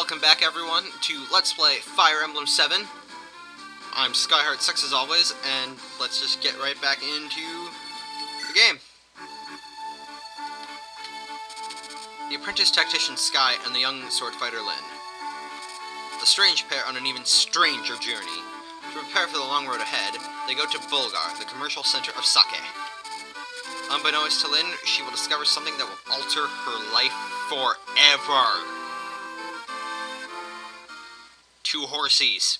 welcome back everyone to Let's Play Fire Emblem 7. I'm Skyheart6 as always, and let's just get right back into the game. The apprentice tactician Sky and the young sword fighter Lyn. The strange pair on an even stranger journey. To prepare for the long road ahead, they go to Bulgar, the commercial center of sake. Unbeknownst to Lyn, she will discover something that will alter her life forever. Two Horsies.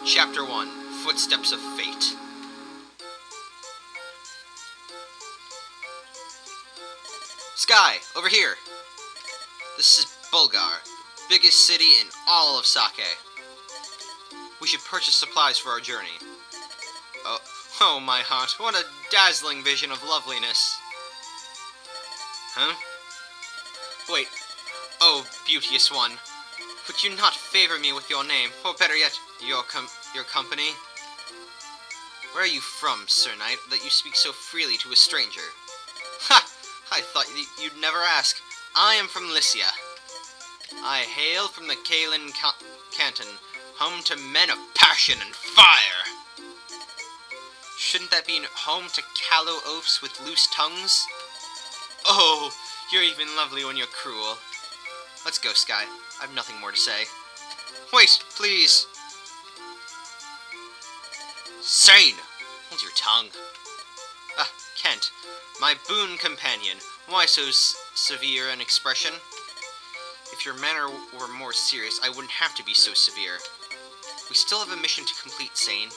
Chapter 1, Footsteps of Fate. Sky, over here. This is Bulgar, the biggest city in all of Sake. We should purchase supplies for our journey. Oh my heart, what a dazzling vision of loveliness. Huh? Wait. Oh, beauteous one. Would you not favor me with your name, or better yet, your company? Where are you from, Sir Knight, that you speak so freely to a stranger? Ha! I thought you'd never ask. I am from Lycia. I hail from the Cavalier canton, home to men of passion and fire. Shouldn't that be home to callow oafs with loose tongues? Oh, you're even lovely when you're cruel. Let's go, Sky. I have nothing more to say. Wait, please. Sain! Hold your tongue. Ah, Kent. My boon companion. Why so severe an expression? If your manner were more serious, I wouldn't have to be so severe. We still have a mission to complete, Sain.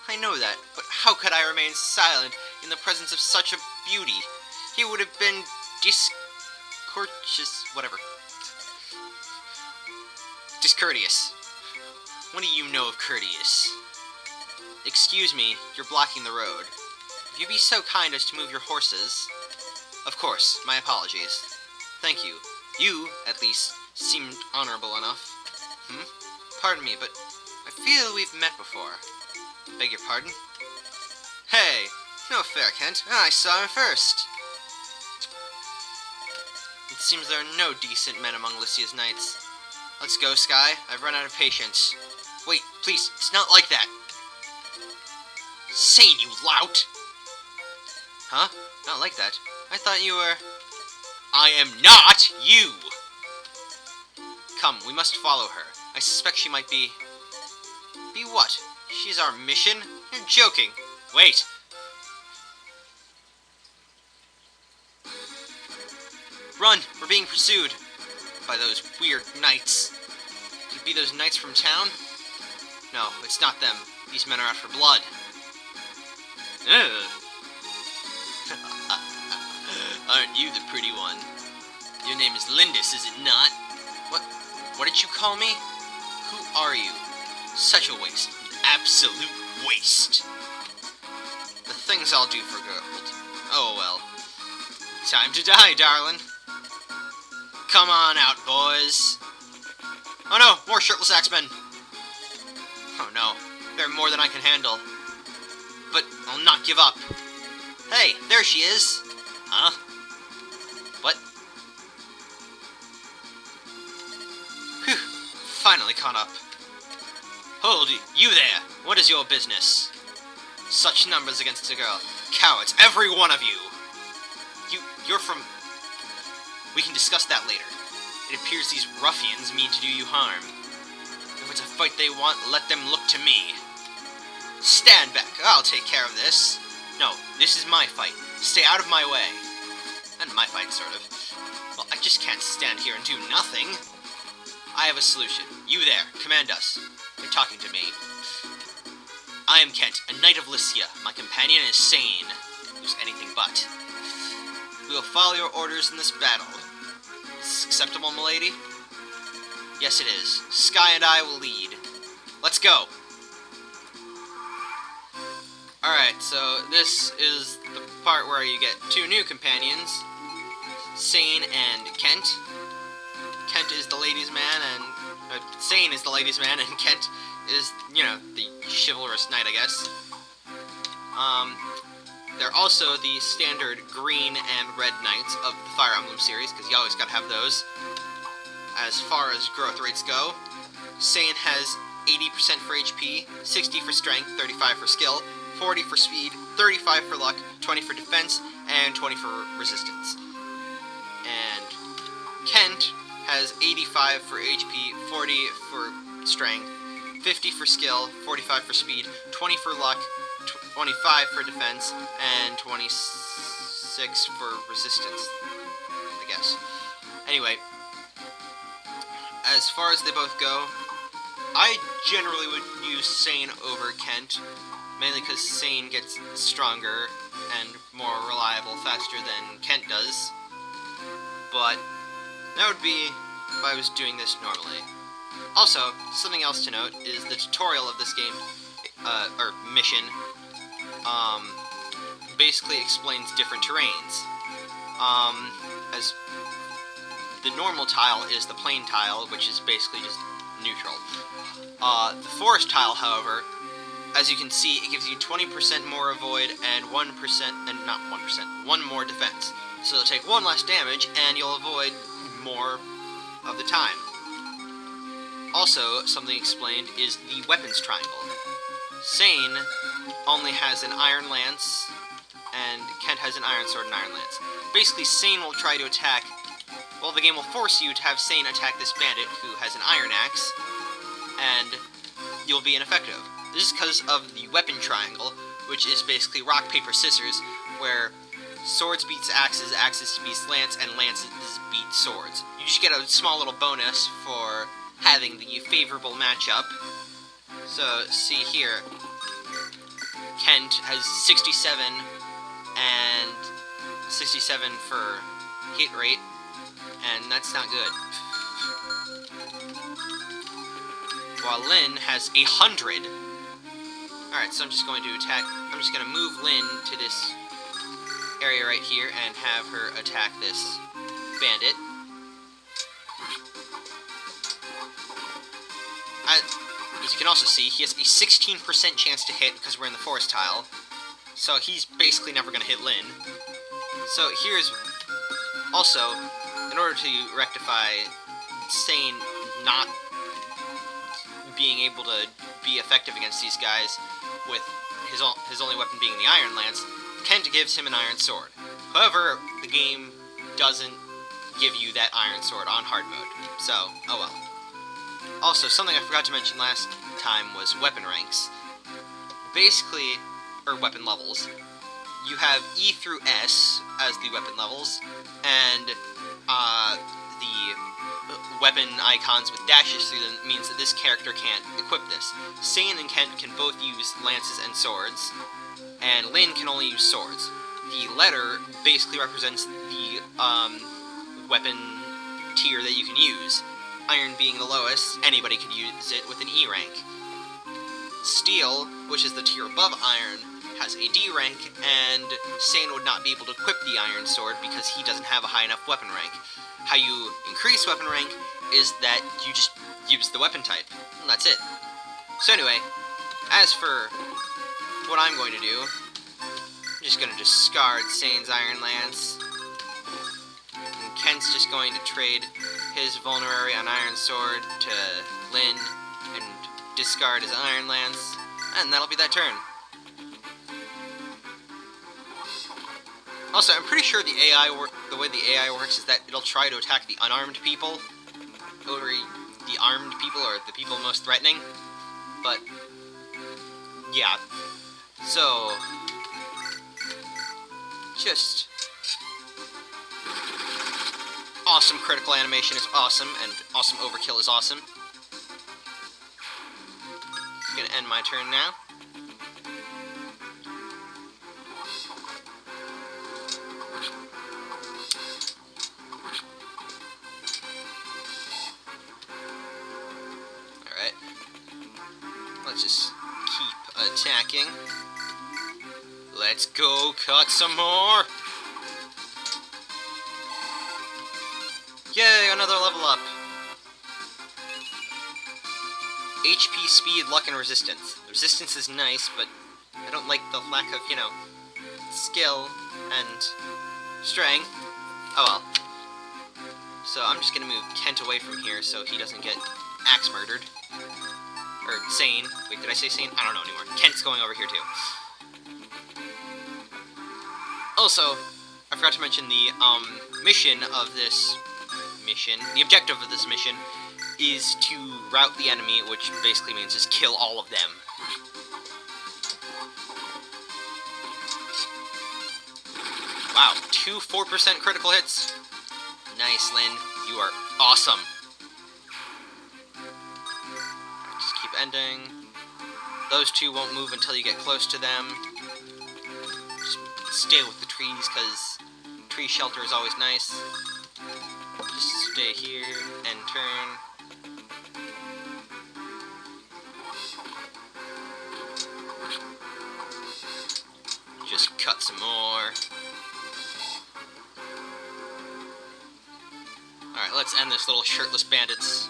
I know that, but how could I remain silent in the presence of such a beauty? He would have been discourteous. What do you know of courteous? Excuse me, you're blocking the road. If you'd be so kind as to move your horses... Of course, my apologies. Thank you. You, at least, seemed honorable enough. Pardon me, but I feel we've met before. Beg your pardon? Hey! No fair, Kent. I saw him first. It seems there are no decent men among Lycia's knights. Let's go, Sky. I've run out of patience. Wait, please, it's not like that. Sain, you lout! Huh? Not like that. I thought you were... I am not you! Come, we must follow her. I suspect she might be... Be what? She's our mission? You're joking. Wait. Run! We're being pursued. By those weird knights. Could it be those knights from town? No, it's not them. These men are out for blood. Aren't you the pretty one? Your name is Lindis, is it not? What did you call me? Who are you? Such a waste. Absolute waste. The things I'll do for gold. Oh well. Time to die, darling. Come on out, boys. Oh no, more shirtless axemen. Oh no, they're more than I can handle. But I'll not give up. Hey, there she is. Huh? What? Whew, finally caught up. Hold, you there! What is your business? Such numbers against a girl. Cowards, every one of you! You're from... We can discuss that later. It appears these ruffians mean to do you harm. If it's a fight they want, let them look to me. Stand back, I'll take care of this. No, this is my fight. Stay out of my way. And my fight, sort of. Well, I just can't stand here and do nothing. I have a solution. You there, command us. You're talking to me. I am Kent, a knight of Lycia. My companion is Sain, who's anything but. We will follow your orders in this battle. Is this acceptable, milady? Yes, it is. Sky and I will lead. Let's go! Alright, so this is the part where you get two new companions, Sain and Kent. Kent is the ladies' man, and Sain is the ladies' man, and Kent is, you know, the chivalrous knight, I guess. They're also the standard green and red knights of the Fire Emblem series, because you always gotta have those. As far as growth rates go, Sain has 80% for HP, 60 for strength, 35 for skill, 40 for speed, 35 for luck, 20 for defense, and 20 for resistance. And Kent has 85 for HP, 40 for strength, 50 for skill, 45 for speed, 20 for luck, 25 for defense, and 26 for resistance, I guess. Anyway, as far as they both go, I generally would use Sain over Kent, mainly because Sain gets stronger and more reliable faster than Kent does. But that would be if I was doing this normally. Also, something else to note is the tutorial of this game, or mission, basically explains different terrains. As the normal tile is the plain tile, which is basically just neutral. The forest tile, however, as you can see, it gives you 20% more avoid and 1 more defense. So you'll take 1 less damage and you'll avoid more of the time. Also, something explained is the weapons triangle. Sain only has an iron lance, and Kent has an iron sword and iron lance. Basically, Sain will try to attack. Well, the game will force you to have Sain attack this bandit who has an iron axe, and you'll be ineffective. This is because of the weapon triangle, which is basically rock, paper, scissors, where swords beats axes, axes beats lance, and lances beat swords. You just get a small little bonus for having the favorable matchup. So, see here, Kent has 67 and 67 for hit rate, and that's not good. While Lynn has 100. Alright, so I'm just going to attack. I'm just going to move Lynn to this area right here and have her attack this bandit. As you can also see, he has a 16% chance to hit because we're in the forest tile. So he's basically never going to hit Lynn. So here's also, in order to rectify Sain not being able to be effective against these guys with his only weapon being the iron lance, Kent gives him an iron sword. However, the game doesn't give you that iron sword on hard mode, so oh well. Also, something I forgot to mention last time was weapon ranks. Basically, or weapon levels. You have E through S as the weapon levels, and the weapon icons with dashes through them means that this character can't equip this. Sain and Kent can both use lances and swords, and Lynn can only use swords. The letter basically represents the weapon tier that you can use. Iron being the lowest, anybody could use it with an E rank. Steel, which is the tier above iron, has a D rank, and Sain would not be able to equip the iron sword because he doesn't have a high enough weapon rank. How you increase weapon rank is that you just use the weapon type, and that's it. So anyway, as for what I'm going to do, I'm just going to discard Sain's iron lance, and Kent's just going to trade his vulnerary on iron sword to Lynn and discard his iron lance, and that'll be that turn. Also, I'm pretty sure the way the AI works is that it'll try to attack the unarmed people over the armed people, or the people most threatening. But yeah, so just awesome critical animation is awesome, and awesome overkill is awesome. I'm gonna end my turn now. Alright. Let's just keep attacking. Let's go cut some more! Yay, another level up! HP, speed, luck, and resistance. Resistance is nice, but I don't like the lack of, you know, skill and strength. Oh well. So I'm just gonna move Kent away from here so he doesn't get axe murdered. Or Sain. Wait, did I say Sain? I don't know anymore. Kent's going over here too. Also, I forgot to mention the mission of this mission. The objective of this mission is to rout the enemy, which basically means just kill all of them. Wow, 2 4% critical hits. Nice, Lynn. You are awesome. Just keep ending. Those two won't move until you get close to them. Just stay with the trees, because tree shelter is always nice. Just stay here and turn. Just cut some more. Alright, let's end this little shirtless bandit's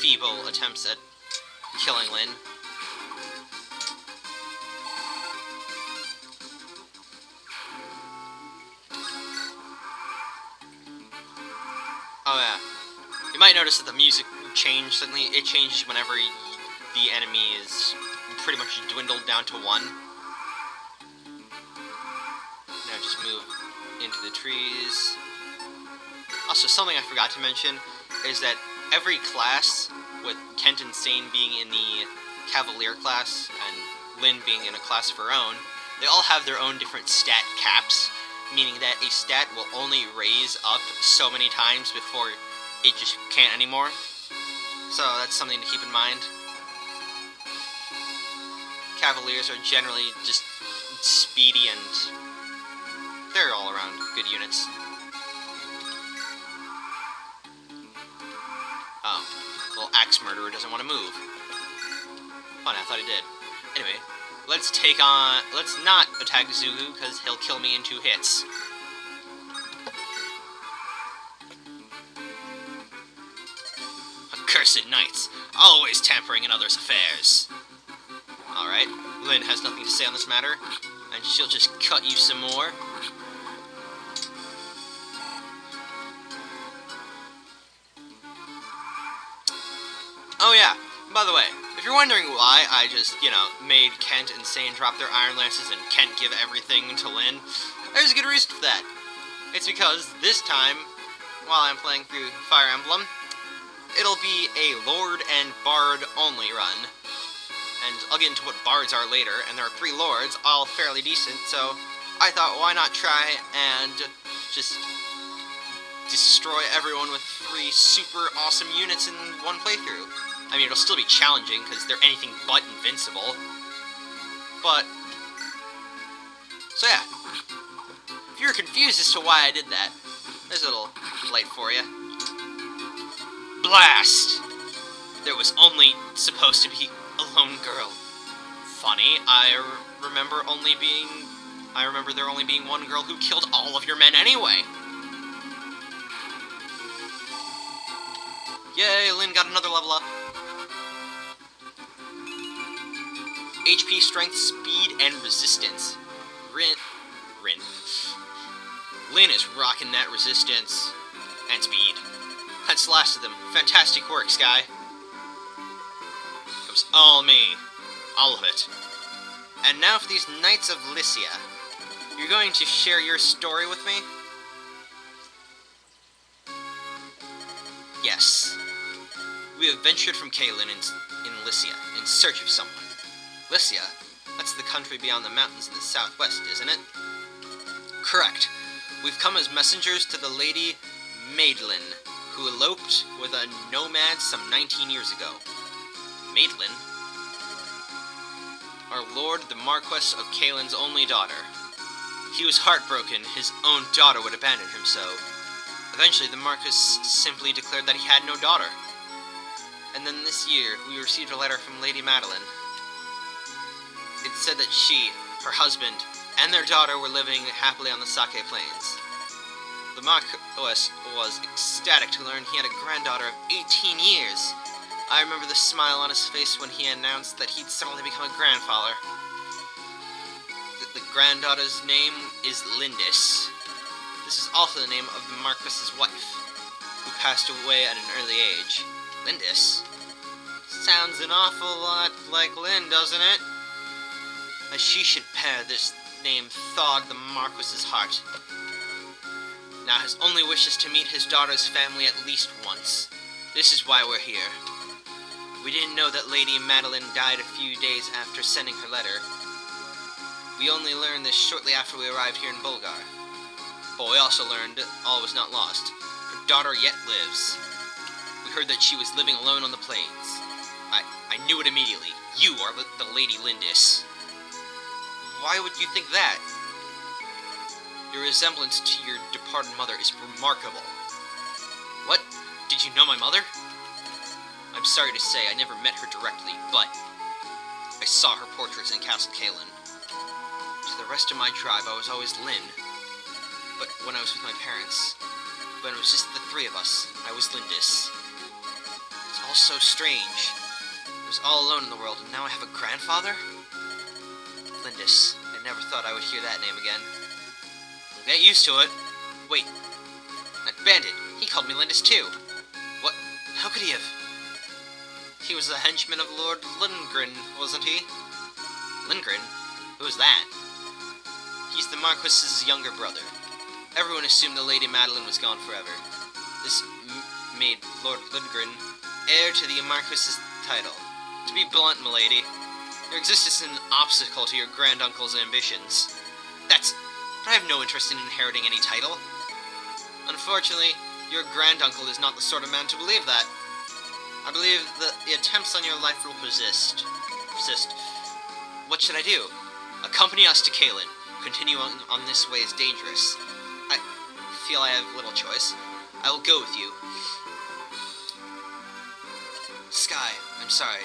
feeble attempts at killing Lynn. Oh yeah. You might notice that the music changed suddenly. It changes whenever the enemy is pretty much dwindled down to 1. Now just move into the trees. Also, something I forgot to mention is that every class, with Kent and Sain being in the Cavalier class and Lynn being in a class of her own, they all have their own different stat caps, meaning that a stat will only raise up so many times before it just can't anymore. So that's something to keep in mind. Cavaliers are generally just speedy and they're all around good units. Oh, little axe murderer doesn't want to move. Fun, I thought he did. Anyway, let's not attack Zugu, because he'll kill me in 2 hits. Accursed knights, always tampering in others' affairs. Alright, Lynn has nothing to say on this matter, and she'll just cut you some more. Oh yeah, by the way, if you're wondering why I just, made Kent and Sain drop their iron lances and Kent give everything to Lynn, there's a good reason for that. It's because this time, while I'm playing through Fire Emblem, it'll be a Lord and Bard only run. And I'll get into what Bards are later, and there are 3 Lords, all fairly decent, so I thought why not try and just destroy everyone with 3 super awesome units in one playthrough. I mean, it'll still be challenging, because they're anything but invincible. But, so yeah. If you're confused as to why I did that, there's a little light for you. Blast! There was only supposed to be a lone girl. Funny, I remember there only being one girl who killed all of your men anyway. Yay, Lynn got another level up. HP, strength, speed, and resistance. Rin. Lynn is rocking that resistance and speed. That's the last of them. Fantastic work, Sky. It was all me. All of it. And now for these Knights of Lycia. You're going to share your story with me? Yes. We have ventured from Caelin in Lycia in search of someone. Lycia? That's the country beyond the mountains in the southwest, isn't it? Correct. We've come as messengers to the Lady Maidlin, who eloped with a nomad some 19 years ago. Maidlin? Our lord, the Marquess of Caelin's only daughter. He was heartbroken his own daughter would abandon him, so eventually the Marquess simply declared that he had no daughter. And then this year, we received a letter from Lady Madeline. It said that she, her husband, and their daughter were living happily on the Sake Plains. The Marquess was ecstatic to learn he had a granddaughter of 18 years. I remember the smile on his face when he announced that he'd suddenly become a grandfather. The granddaughter's name is Lindis. This is also the name of the Marquis's wife, who passed away at an early age. Lindis? Sounds an awful lot like Lynn, doesn't it? As she should bear this name thawed the Marquis's heart. Now his only wish is to meet his daughter's family at least once. This is why we're here. We didn't know that Lady Madeline died a few days after sending her letter. We only learned this shortly after we arrived here in Bulgar. But we also learned all was not lost. Her daughter yet lives. We heard that she was living alone on the plains. I knew it immediately. You are the Lady Lindis. Why would you think that? Your resemblance to your departed mother is remarkable. What? Did you know my mother? I'm sorry to say I never met her directly, but I saw her portraits in Castle Kalin. To the rest of my tribe, I was always Lynn. But when I was with my parents, when it was just the three of us, I was Lindis. It's all so strange. I was all alone in the world, and now I have a grandfather? Lindis. I never thought I would hear that name again. I'll get used to it. Wait. That bandit. He called me Lindis too. What? How could he have? He was the henchman of Lord Lindgren, wasn't he? Lindgren? Who was that? He's the Marquis's younger brother. Everyone assumed the Lady Madeline was gone forever. This made Lord Lindgren heir to the Marquis's title. To be blunt, milady, your existence is an obstacle to your granduncle's ambitions. But I have no interest in inheriting any title. Unfortunately, your granduncle is not the sort of man to believe that. I believe that the attempts on your life will persist. What should I do? Accompany us to Kalin. Continuing on this way is dangerous. I feel I have little choice. I will go with you. Sky, I'm sorry.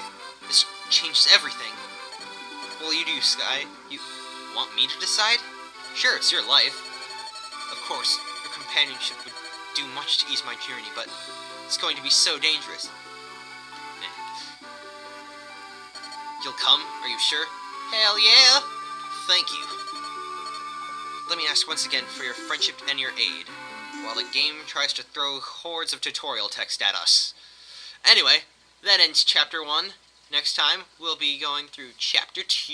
This changes everything. What will you do, Sky? You want me to decide? Sure, it's your life. Of course, your companionship would do much to ease my journey, but it's going to be so dangerous. You'll come? Are you sure? Hell yeah! Thank you. Let me ask once again for your friendship and your aid, while the game tries to throw hordes of tutorial text at us. Anyway, that ends Chapter 1. Next time, we'll be going through Chapter 2.